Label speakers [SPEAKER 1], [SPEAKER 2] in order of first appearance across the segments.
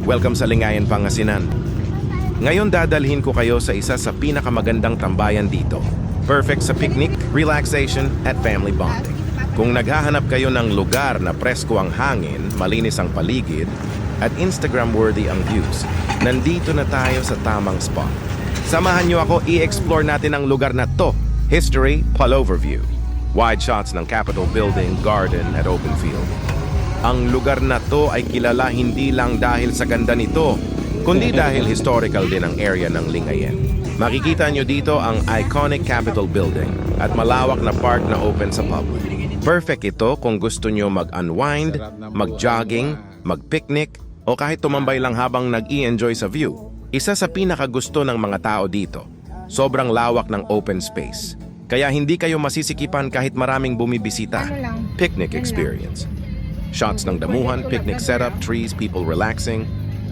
[SPEAKER 1] Welcome sa Lingayen, Pangasinan. Ngayon dadalhin ko kayo sa isa sa pinakamagandang tambayan dito. Perfect sa picnic, relaxation, at family bonding. Kung naghahanap kayo ng lugar na presko ang hangin, malinis ang paligid, at Instagram-worthy ang views, nandito na tayo sa tamang spot. Samahan niyo ako i-explore natin ang lugar na to. History, Palover View. Wide shots ng Capitol Building, garden, at open field. Ang lugar na to ay kilala hindi lang dahil sa ganda nito, kundi dahil historical din ang area ng Lingayen. Makikita nyo dito ang iconic Capitol Building at malawak na park na open sa public. Perfect ito kung gusto nyo mag-unwind, mag-jogging, mag-picnic, o kahit tumambay lang habang nag-i-enjoy sa view. Isa sa pinakagusto ng mga tao dito, sobrang lawak ng open space. Kaya hindi kayo masisikipan kahit maraming bumibisita. Picnic experience. Shots ng damuhan, picnic setup, trees, people relaxing.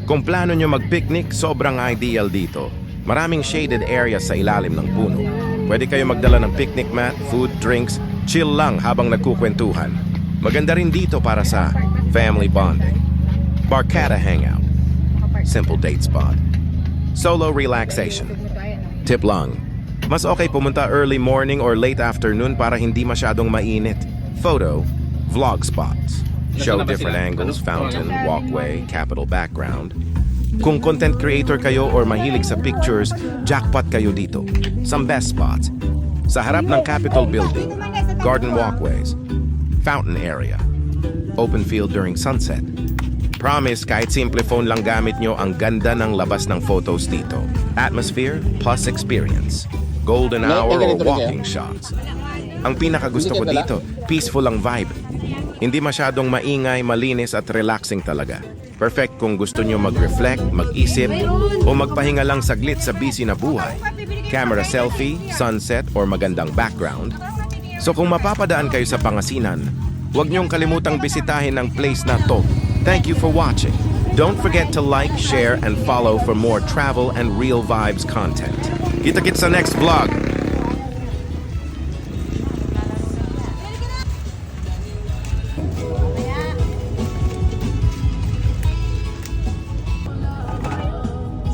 [SPEAKER 1] Kung plano nyo mag-picnic, sobrang ideal dito. Maraming shaded areas sa ilalim ng puno. Pwede kayo magdala ng picnic mat, food, drinks, chill lang habang nagkukwentuhan. Maganda rin dito para sa family bonding. Barkada hangout. Simple date spot. Solo relaxation. Tip lang. Mas okay pumunta early morning or late afternoon para hindi masyadong mainit. Photo, vlog spots. Show different angles, fountain, walkway, Capitol background. Kung content creator kayo or mahilig sa pictures, jackpot kayo dito. Some best spots. Sa harap ng Capitol Building, garden walkways, fountain area, open field during sunset. Promise, kahit simple phone lang gamit nyo, ang ganda ng labas ng photos dito. Atmosphere plus experience. Golden hour or walking shots. Ang pinakagusto ko dito, peaceful ang vibe. Hindi masyadong maingay, malinis at relaxing talaga. Perfect kung gusto nyo mag-reflect, mag-isip, o magpahinga lang saglit sa busy na buhay. Camera selfie, sunset, or magandang background. So kung mapapadaan kayo sa Pangasinan, huwag nyong kalimutang bisitahin ang place na to. Thank you for watching. Don't forget to like, share, and follow for more travel and real vibes content. Kita-kits sa next vlog!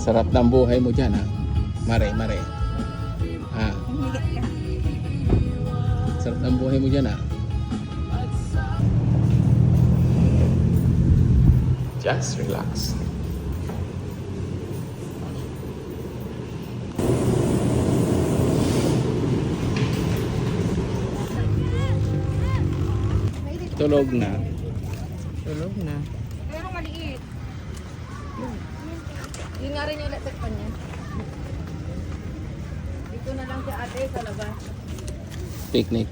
[SPEAKER 2] Sarap ng buhay mo dyan, ha? Mare. Ha? Sarap ng buhay mo dyan, ha? Just relax. Tulog na.
[SPEAKER 3] Pero maliit. Yun nga rin yung electric pan niya. Dito na lang si ate sa labas.
[SPEAKER 2] Picnic.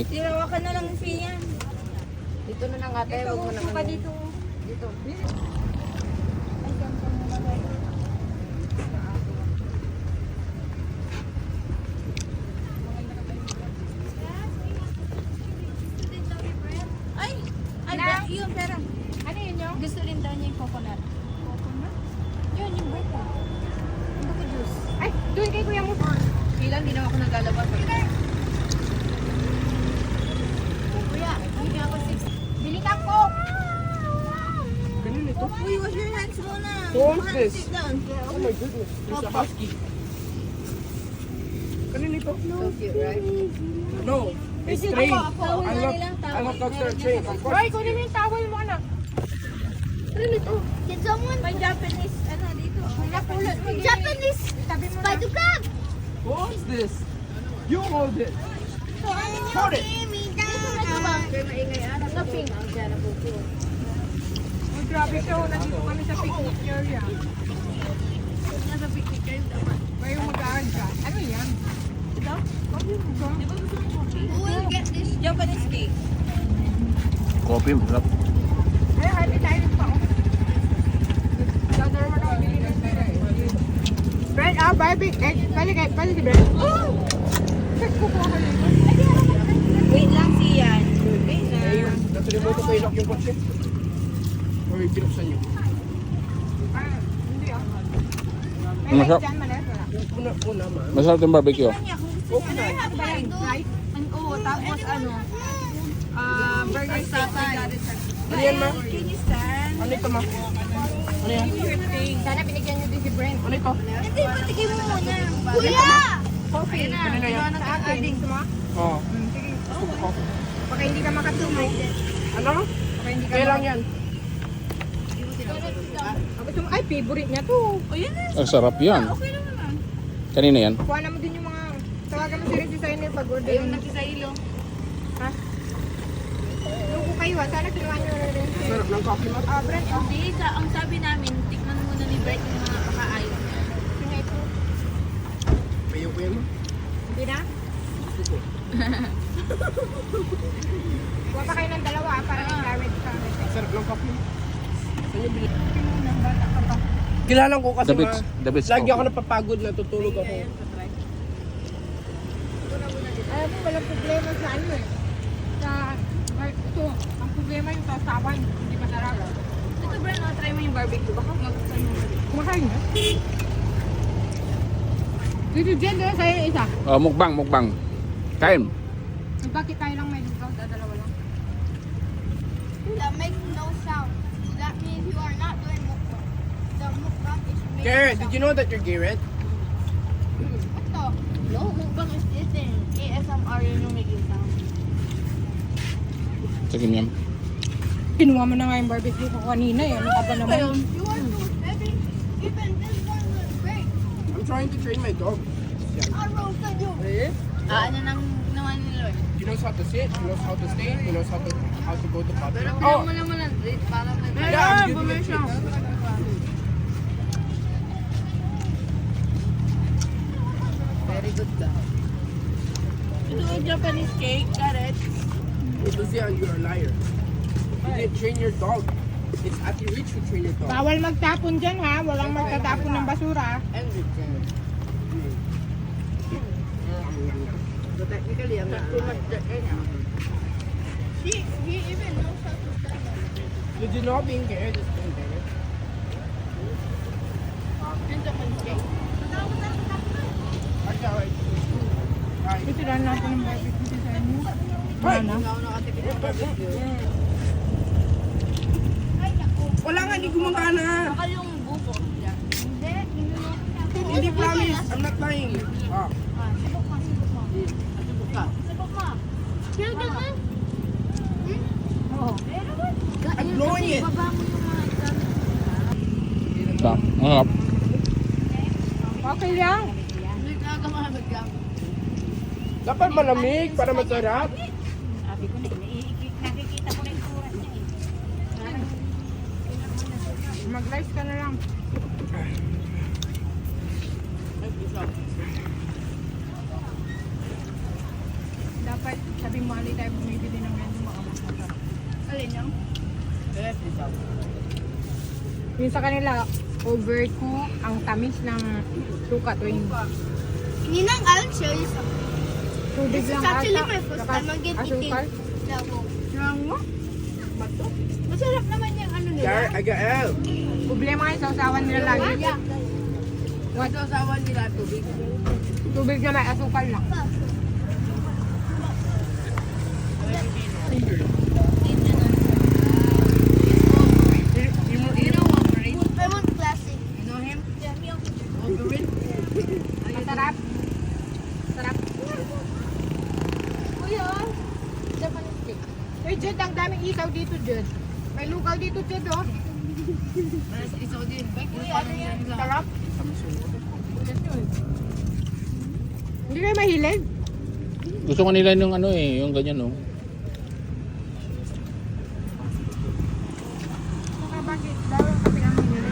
[SPEAKER 3] Tirawakan na lang siya. Dito na lang ate. Huwag mo na kami. Dito. Ay, yun, pero. Ano yun yung? Gusto rin daw niya yung coconut. Yun, yung bread ko. Yung buko juice. Ay, doon kay kuya mo. Kailan, di na ako naglalabas. Kuya, hindi ako 6. Bili ka ko!
[SPEAKER 2] Kanina ito?
[SPEAKER 3] Uy, wash your hands muna.
[SPEAKER 2] What's this?
[SPEAKER 3] Sit down.
[SPEAKER 2] Oh my goodness, there's a husky. Kanina ito?
[SPEAKER 3] So cute, right?
[SPEAKER 2] No, it's trained.
[SPEAKER 3] Tawal na nilang tawal.
[SPEAKER 2] I love dogs that are trained. Of course.
[SPEAKER 3] Roy, kunin mo yung towel mo, anak. Ano nito? Can someone... May Japanese, ano, dito. Pula-pula. Japanese spider crab!
[SPEAKER 2] What is this? You hold it.
[SPEAKER 3] Hold it! Kaya maingay, anak. Sa pink. Ang dyan, ang buko.
[SPEAKER 4] Oh, grabe siya. Nandito kami sa picnic area.
[SPEAKER 3] Nasa picnic kayo dapat.
[SPEAKER 4] May mag-aarga. Ano yan?
[SPEAKER 3] Ito? Di ba gusto mong coffee? Who will get this Japanese cake?
[SPEAKER 2] Coffee, masarap.
[SPEAKER 4] Ay, happy tayo pa. Dadar mo na bili ng bread. Barbie. Balik, bread. Oh! Kukuha ka nito.
[SPEAKER 3] Wait lang siyan. Wait lang.
[SPEAKER 2] Nasa remote ko ilok yung kotse. Or binuksan nyo.
[SPEAKER 4] Hindi ah.
[SPEAKER 2] Masarap.
[SPEAKER 4] Dyan, manet, wala.
[SPEAKER 2] Una, ma. Masarap yung barbecue.
[SPEAKER 4] Okay. Oo, tapos ano, burger sa salad.
[SPEAKER 2] Ano yan, ma?
[SPEAKER 3] Can you stand?
[SPEAKER 2] Ano ito, ma?
[SPEAKER 4] Ano yan?
[SPEAKER 3] Sana binigyan niyo din si Brent.
[SPEAKER 4] Ano ito?
[SPEAKER 3] Hindi, patigay mo muna. Kuya!
[SPEAKER 4] Coffee. Kanina yan?
[SPEAKER 3] Sa akin. Gusto mo?
[SPEAKER 4] Oo.
[SPEAKER 3] Sige.
[SPEAKER 4] Coffee.
[SPEAKER 3] Baka hindi ka makatulog.
[SPEAKER 4] Ano?
[SPEAKER 3] Baka hindi ka
[SPEAKER 4] Kailan yan?
[SPEAKER 3] Gusto mo? Ay, favorite niya to.
[SPEAKER 2] Ang sarap yan. Kanina yan?
[SPEAKER 3] Kuha na mo din yung mga... Tawagan mo si Red Designer pag-order. Yung nagsisailo. Ha? Lugo kayo ha. Sana kinuha niyo rin.
[SPEAKER 4] Sarap ng coffee mo.
[SPEAKER 3] Ah, Brent. Oh.
[SPEAKER 5] Hindi, ang sabi namin, tikman muna ni Bert yung mga pakaayos.
[SPEAKER 3] Sino ito?
[SPEAKER 4] Payo mo.
[SPEAKER 3] Hindi na? Kuha pa kayo ng dalawa para i-clarity ka.
[SPEAKER 4] Sarap ng coffee mo. Saan yung bilis? Kilalang ko kasi
[SPEAKER 2] The best
[SPEAKER 4] lagi ako
[SPEAKER 2] coffee.
[SPEAKER 4] napapagod, natutulog ako.
[SPEAKER 3] Alam mo, walang problema sa ano eh. Sa... ay, ito, ang problema yung sasawan. Hindi masarap.
[SPEAKER 5] Ito, Bert, try mo yung barbecue. Baka magustuhan mo.
[SPEAKER 3] Kumakain na. Dito dyan, doon sa'yo yung isa.
[SPEAKER 2] Oh, mukbang, mukbang. Kain.
[SPEAKER 3] Bakit tayo lang may lugaw? Dalawa lang.
[SPEAKER 6] That makes no sound. That means you are not doing mukbang. The mukbang is making
[SPEAKER 4] Garrett,
[SPEAKER 6] sound.
[SPEAKER 4] did you know that you're Garrett?
[SPEAKER 6] What the?
[SPEAKER 5] No, mukbang is this thing. ASMR yun yung making sound.
[SPEAKER 2] Sige niyan.
[SPEAKER 3] Kinuha mo na nga yung barbecue ko kanina eh. Ano ka ba naman?
[SPEAKER 6] You are so heavy. Even this one was great.
[SPEAKER 4] I'm trying to train my dog.
[SPEAKER 6] I roasted you.
[SPEAKER 5] Ano nang naman ni Lord?
[SPEAKER 4] He knows how to sit, he knows how to stay, he knows how to go to potty.
[SPEAKER 5] Pero pinag mo naman ang treat para may
[SPEAKER 4] Yeah, I'm giving it treats.
[SPEAKER 5] very good ka. Ito yung Japanese cake, carrot.
[SPEAKER 4] Lucian, you're a liar. You didn't train your dog. It's Ate Rich who trained your dog.
[SPEAKER 3] Bawal magtapon dyan ha. Walang magtatapon ng basura.
[SPEAKER 5] And return. So technically, I'm not too much that right now.
[SPEAKER 6] He even knows how to stand up.
[SPEAKER 4] Did you know being Garrett is being Garrett?
[SPEAKER 5] And Japanese cake.
[SPEAKER 3] Ito lang natin ng barbecue sa inyo.
[SPEAKER 4] Right.
[SPEAKER 3] Ano?
[SPEAKER 5] Hindi ako nakatipid ng barbecue.
[SPEAKER 4] Wala nga, hindi gumagana.
[SPEAKER 5] Saka yung buko. Yan.
[SPEAKER 4] Hindi promise. I'm not lying. Ah.
[SPEAKER 5] Subok ka.
[SPEAKER 3] Oo.
[SPEAKER 4] I'm blowing it.
[SPEAKER 5] Baba mo yung mga gamit.
[SPEAKER 2] Bang. Ang harap.
[SPEAKER 3] Okay lang.
[SPEAKER 5] Hindi ka gamamit lang.
[SPEAKER 4] Dapat malamig para masarap.
[SPEAKER 3] Sabi ko na, nakikita ko na yung surat niya eh. Mag-rice ka na lang. Dapat sabi mo ali tayo bumibili ng ganito makamasarap.
[SPEAKER 5] Alin yung?
[SPEAKER 3] Yung sa kanila, overcook ang tamis ng suka tuwing
[SPEAKER 6] Ninang, I'll show you something.
[SPEAKER 3] tubig
[SPEAKER 6] This is
[SPEAKER 3] lang
[SPEAKER 6] actually
[SPEAKER 3] ata,
[SPEAKER 6] my first
[SPEAKER 3] saka
[SPEAKER 6] time again eating
[SPEAKER 3] asukal.
[SPEAKER 6] that one.
[SPEAKER 5] Masarap naman yung ano nila.
[SPEAKER 4] Garrett, I got L.
[SPEAKER 3] Problema kayo sa usawan nila lagi.
[SPEAKER 5] Yeah. What usawan nila tubig?
[SPEAKER 3] Tubig na may asukal lang.
[SPEAKER 5] You know Wolverine?
[SPEAKER 6] I want classic.
[SPEAKER 5] You know him?
[SPEAKER 6] Yeah, me also.
[SPEAKER 5] Wolverine?
[SPEAKER 3] Masarap. Sarap.
[SPEAKER 6] Kuya,
[SPEAKER 3] Japanese cake. Uy, Jed, ang daming isaw dito, Jed. May lugaw dito, Jed, oh.
[SPEAKER 5] Isaw din.
[SPEAKER 3] Sarap. Hindi kayo mahilig?
[SPEAKER 2] Gusto ko nila yung ano eh, yung ganyan oh.
[SPEAKER 3] Saka bakit? Bawal kasi kami nila.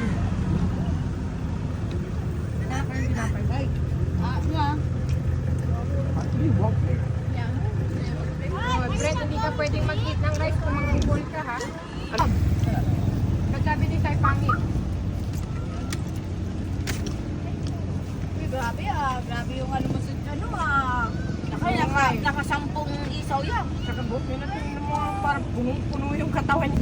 [SPEAKER 3] Tinapay, tinapay. Oh, Brent, hindi ka pwedeng mag-eat ng rice kung mag-bowl ka, ha? Nagsabi din sa'yo pangit.
[SPEAKER 5] Uy, grabe grabe yung ano mo sa ano nakasampung isaw yan.
[SPEAKER 3] Saka buhok nyo na tingnan mo, parang punong-puno yung katawan.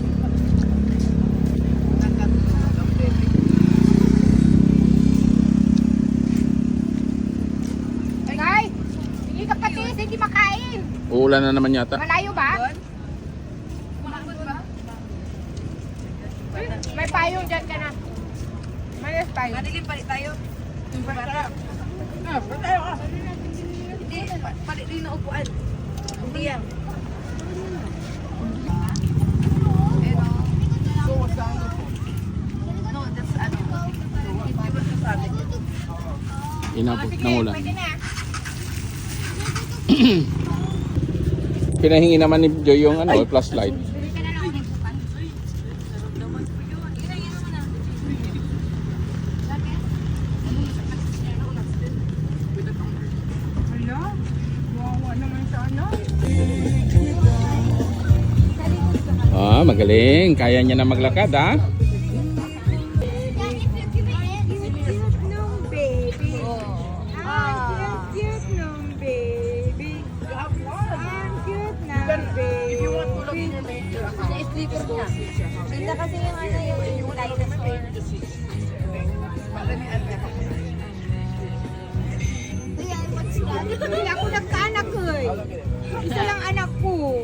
[SPEAKER 3] Guys, hindi ka patis, hindi makain.
[SPEAKER 2] Uulan na naman yata.
[SPEAKER 3] Malayo ba? May payong dyan ka na.
[SPEAKER 4] tayo.
[SPEAKER 3] Manilin, palit tayo. Para.
[SPEAKER 5] Ba't tayo ka?
[SPEAKER 3] Hindi, palit din na upuan. Hindi yan.
[SPEAKER 5] So, what's the angle for?
[SPEAKER 3] No, that's ano.
[SPEAKER 5] Di ba sasabi?
[SPEAKER 2] Inabot ng ulan.
[SPEAKER 4] Pwede na.
[SPEAKER 2] Pinahingi naman ni Joy yung ano, flashlight.
[SPEAKER 4] Bili ka na lang ulit bukas. Hala, wawa naman sa ano.
[SPEAKER 2] Ah, magaling. Kaya niya na maglakad, ha?
[SPEAKER 4] Cute nung baby. Cute nung baby. Ang cute na baby.
[SPEAKER 3] Slipper niya. Ganda kasi yung ano yung dinosaur.
[SPEAKER 6] What's that?
[SPEAKER 4] Hindi ako nagkaanak eh. Isa lang anak ko.